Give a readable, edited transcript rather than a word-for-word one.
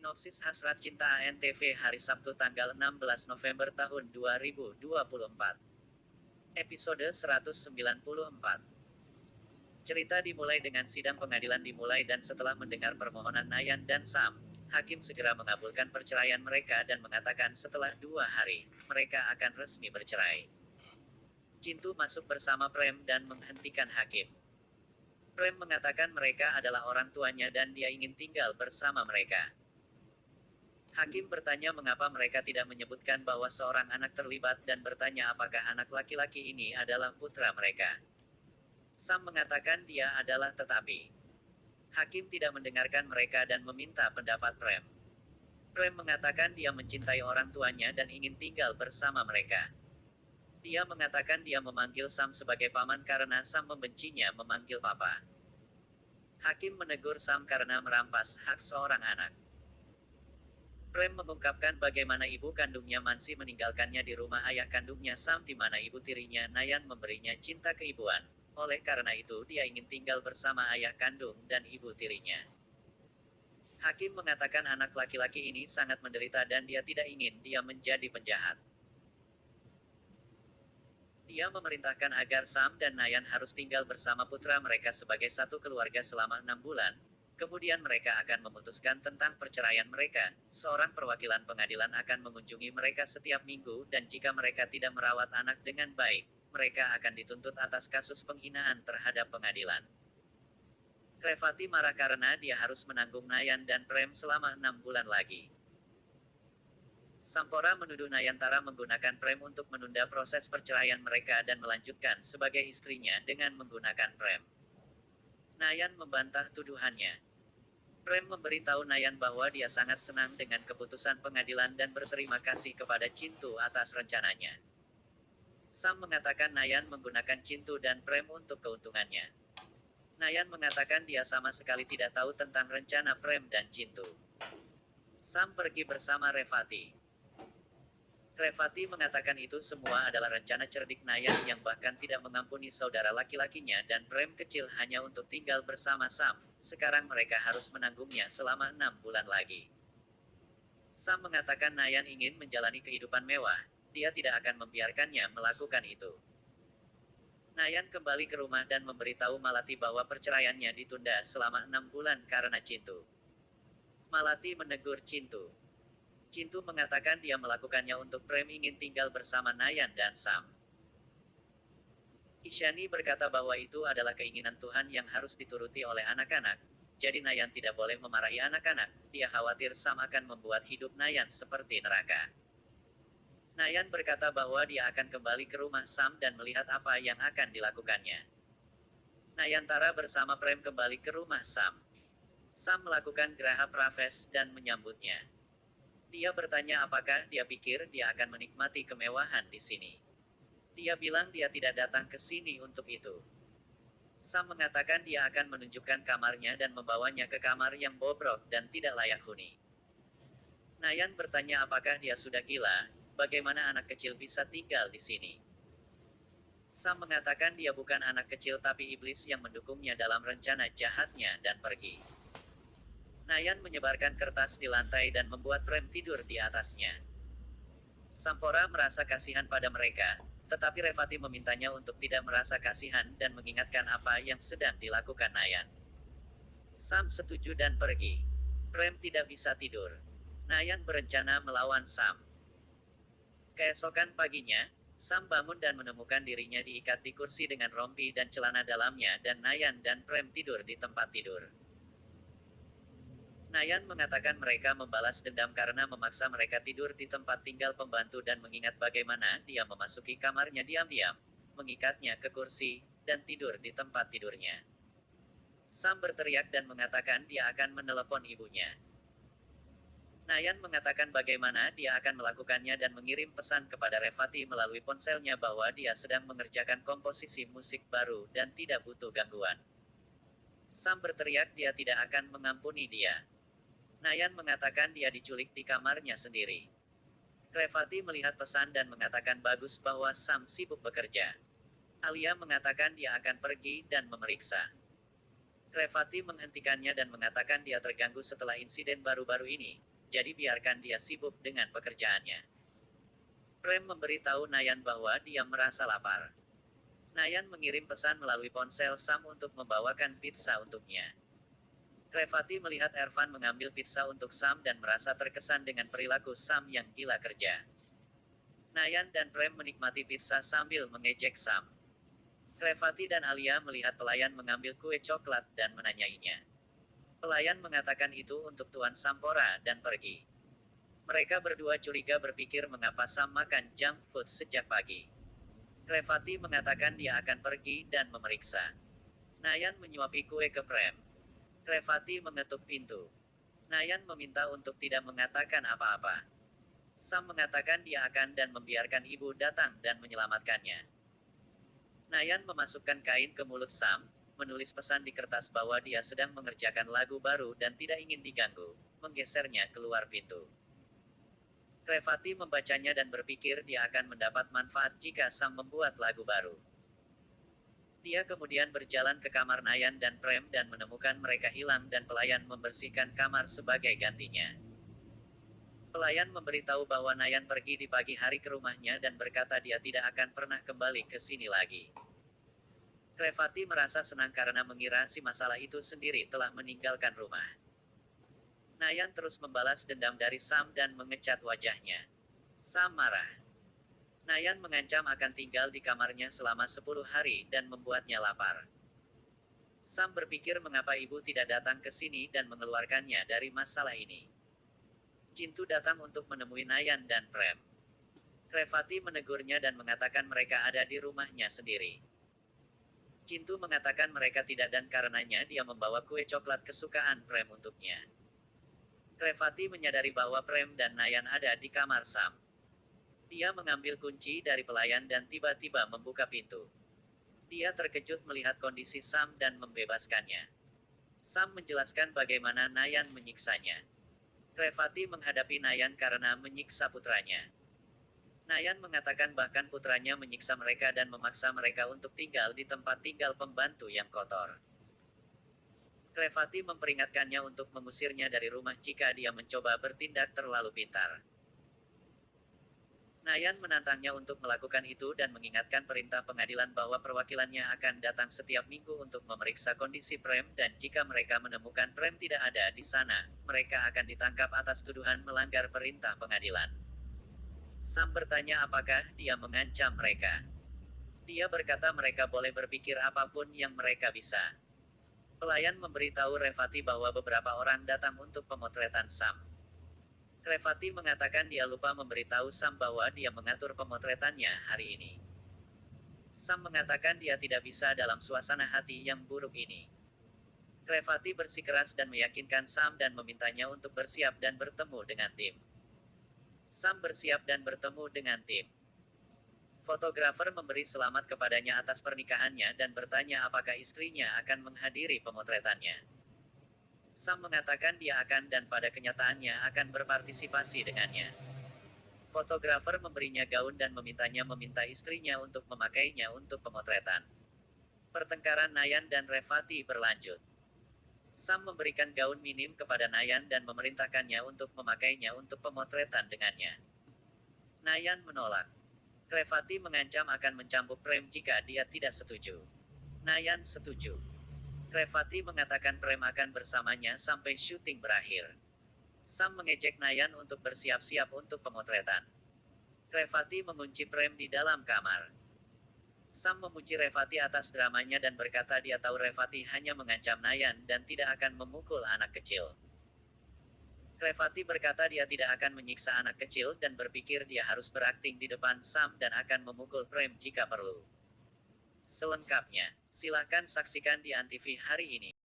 Sinopsis Hasrat Cinta ANTV hari Sabtu tanggal 16 November tahun 2024. Episode 194. Cerita dimulai dengan sidang pengadilan dimulai dan setelah mendengar permohonan Nayan dan Sam, hakim segera mengabulkan perceraian mereka dan mengatakan setelah 2 hari, mereka akan resmi bercerai. Cintu masuk bersama Prem dan menghentikan hakim. Prem mengatakan mereka adalah orang tuanya dan dia ingin tinggal bersama mereka. Hakim bertanya mengapa mereka tidak menyebutkan bahwa seorang anak terlibat dan bertanya apakah anak laki-laki ini adalah putra mereka. Sam mengatakan dia adalah tetapi. Hakim tidak mendengarkan mereka dan meminta pendapat Prem. Prem mengatakan dia mencintai orang tuanya dan ingin tinggal bersama mereka. Dia mengatakan dia memanggil Sam sebagai paman karena Sam membencinya memanggil papa. Hakim menegur Sam karena merampas hak seorang anak. Prem mengungkapkan bagaimana ibu kandungnya Mansi meninggalkannya di rumah ayah kandungnya Sam di mana ibu tirinya Nayan memberinya cinta keibuan. Oleh karena itu dia ingin tinggal bersama ayah kandung dan ibu tirinya. Hakim mengatakan anak laki-laki ini sangat menderita dan dia tidak ingin dia menjadi penjahat. Dia memerintahkan agar Sam dan Nayan harus tinggal bersama putra mereka sebagai satu keluarga selama 6 bulan. Kemudian mereka akan memutuskan tentang perceraian mereka. Seorang perwakilan pengadilan akan mengunjungi mereka setiap minggu dan jika mereka tidak merawat anak dengan baik, mereka akan dituntut atas kasus penghinaan terhadap pengadilan. Revati marah karena dia harus menanggung Nayan dan Prem selama 6 bulan lagi. Sampora menuduh Nayantara menggunakan Prem untuk menunda proses perceraian mereka dan melanjutkan sebagai istrinya dengan menggunakan Prem. Nayan membantah tuduhannya. Prem memberitahu Nayan bahwa dia sangat senang dengan keputusan pengadilan dan berterima kasih kepada Cintu atas rencananya. Sam mengatakan Nayan menggunakan Cintu dan Prem untuk keuntungannya. Nayan mengatakan dia sama sekali tidak tahu tentang rencana Prem dan Cintu. Sam pergi bersama Revati. Revati mengatakan itu semua adalah rencana cerdik Nayan yang bahkan tidak mengampuni saudara laki-lakinya dan Prem kecil hanya untuk tinggal bersama Sam. Sekarang mereka harus menanggungnya selama 6 bulan lagi. Sam mengatakan Nayan ingin menjalani kehidupan mewah. Dia tidak akan membiarkannya melakukan itu. Nayan kembali ke rumah dan memberitahu Malati bahwa perceraiannya ditunda selama 6 bulan karena Cintu. Malati menegur Cintu. Cintu mengatakan dia melakukannya untuk Prem ingin tinggal bersama Nayan dan Sam. Isyani berkata bahwa itu adalah keinginan Tuhan yang harus dituruti oleh anak-anak, jadi Nayan tidak boleh memarahi anak-anak, dia khawatir Sam akan membuat hidup Nayan seperti neraka. Nayan berkata bahwa dia akan kembali ke rumah Sam dan melihat apa yang akan dilakukannya. Nayantara bersama Prem kembali ke rumah Sam. Sam melakukan Graha Pravesh dan menyambutnya. Dia bertanya apakah dia pikir dia akan menikmati kemewahan di sini. Dia bilang dia tidak datang ke sini untuk itu. Sam mengatakan dia akan menunjukkan kamarnya dan membawanya ke kamar yang bobrok dan tidak layak huni. Nayan bertanya apakah dia sudah gila, bagaimana anak kecil bisa tinggal di sini. Sam mengatakan dia bukan anak kecil tapi iblis yang mendukungnya dalam rencana jahatnya dan pergi. Nayan menyebarkan kertas di lantai dan membuat Prem tidur di atasnya. Sampora merasa kasihan pada mereka, tetapi Revati memintanya untuk tidak merasa kasihan dan mengingatkan apa yang sedang dilakukan Nayan. Sam setuju dan pergi. Prem tidak bisa tidur. Nayan berencana melawan Sam. Keesokan paginya, Sam bangun dan menemukan dirinya diikat di kursi dengan rompi dan celana dalamnya dan Nayan dan Prem tidur di tempat tidur. Nayan mengatakan mereka membalas dendam karena memaksa mereka tidur di tempat tinggal pembantu dan mengingat bagaimana dia memasuki kamarnya diam-diam, mengikatnya ke kursi, dan tidur di tempat tidurnya. Sam berteriak dan mengatakan dia akan menelepon ibunya. Nayan mengatakan bagaimana dia akan melakukannya dan mengirim pesan kepada Revati melalui ponselnya bahwa dia sedang mengerjakan komposisi musik baru dan tidak butuh gangguan. Sam berteriak dia tidak akan mengampuni dia. Nayan mengatakan dia diculik di kamarnya sendiri. Revati melihat pesan dan mengatakan bagus bahwa Sam sibuk bekerja. Alia mengatakan dia akan pergi dan memeriksa. Revati menghentikannya dan mengatakan dia terganggu setelah insiden baru-baru ini. jadi biarkan dia sibuk dengan pekerjaannya. Prem memberitahu Nayan bahwa dia merasa lapar. Nayan mengirim pesan melalui ponsel Sam untuk membawakan pizza untuknya. Revati melihat Ervan mengambil pizza untuk Sam dan merasa terkesan dengan perilaku Sam yang gila kerja. Nayan dan Prem menikmati pizza sambil mengejek Sam. Revati dan Alia melihat pelayan mengambil kue coklat dan menanyainya. Pelayan mengatakan itu untuk Tuan Sampora dan pergi. Mereka berdua curiga berpikir mengapa Sam makan junk food sejak pagi. Revati mengatakan dia akan pergi dan memeriksa. Nayan menyuapi kue ke Prem. Revati mengetuk pintu. Nayan meminta untuk tidak mengatakan apa-apa. Sam mengatakan dia akan dan membiarkan ibu datang dan menyelamatkannya. Nayan memasukkan kain ke mulut Sam, menulis pesan di kertas bahwa dia sedang mengerjakan lagu baru dan tidak ingin diganggu, menggesernya keluar pintu. Revati membacanya dan berpikir dia akan mendapat manfaat jika Sam membuat lagu baru. Dia kemudian berjalan ke kamar Nayan dan Prem dan menemukan mereka hilang dan pelayan membersihkan kamar sebagai gantinya. Pelayan memberitahu bahwa Nayan pergi di pagi hari ke rumahnya dan berkata dia tidak akan pernah kembali ke sini lagi. Revati merasa senang karena mengira si masalah itu sendiri telah meninggalkan rumah. Nayan terus membalas dendam dari Sam dan mengecat wajahnya. Sam marah. Nayan mengancam akan tinggal di kamarnya selama 10 hari dan membuatnya lapar. Sam berpikir mengapa ibu tidak datang ke sini dan mengeluarkannya dari masalah ini. Cintu datang untuk menemui Nayan dan Prem. Revati menegurnya dan mengatakan mereka ada di rumahnya sendiri. Cintu mengatakan mereka tidak dan karenanya dia membawa kue coklat kesukaan Prem untuknya. Revati menyadari bahwa Prem dan Nayan ada di kamar Sam. Dia mengambil kunci dari pelayan dan tiba-tiba membuka pintu. Dia terkejut melihat kondisi Sam dan membebaskannya. Sam menjelaskan bagaimana Nayan menyiksanya. Revati menghadapi Nayan karena menyiksa putranya. Nayan mengatakan bahkan putranya menyiksa mereka dan memaksa mereka untuk tinggal di tempat tinggal pembantu yang kotor. Revati memperingatkannya untuk mengusirnya dari rumah jika dia mencoba bertindak terlalu pintar. Nayan menantangnya untuk melakukan itu dan mengingatkan perintah pengadilan bahwa perwakilannya akan datang setiap minggu untuk memeriksa kondisi Prem dan jika mereka menemukan Prem tidak ada di sana, mereka akan ditangkap atas tuduhan melanggar perintah pengadilan. Sam bertanya apakah dia mengancam mereka. Dia berkata mereka boleh berpikir apapun yang mereka bisa. Pelayan memberitahu Revati bahwa beberapa orang datang untuk pemotretan Sam. Revati mengatakan dia lupa memberitahu Sam bahwa dia mengatur pemotretannya hari ini. Sam mengatakan dia tidak bisa dalam suasana hati yang buruk ini. Revati bersikeras dan meyakinkan Sam dan memintanya untuk bersiap dan bertemu dengan tim. Sam bersiap dan bertemu dengan tim. Fotografer memberi selamat kepadanya atas pernikahannya dan bertanya apakah istrinya akan menghadiri pemotretannya. Sam mengatakan dia akan dan pada kenyataannya akan berpartisipasi dengannya. Fotografer memberinya gaun dan memintanya meminta istrinya untuk memakainya untuk pemotretan. Pertengkaran Nayan dan Revati berlanjut. Sam memberikan gaun minim kepada Nayan dan memerintahkannya untuk memakainya untuk pemotretan dengannya. Nayan menolak. Revati mengancam akan mencambuk Prem jika dia tidak setuju. Nayan setuju. Revati mengatakan Prem akan bersamanya sampai syuting berakhir. Sam mengejek Nayan untuk bersiap-siap untuk pemotretan. Revati mengunci Prem di dalam kamar. Sam memuji Revati atas dramanya dan berkata dia tahu Revati hanya mengancam Nayan dan tidak akan memukul anak kecil. Revati berkata dia tidak akan menyiksa anak kecil dan berpikir dia harus berakting di depan Sam dan akan memukul Prem jika perlu. Selengkapnya, silakan saksikan di Antv hari ini.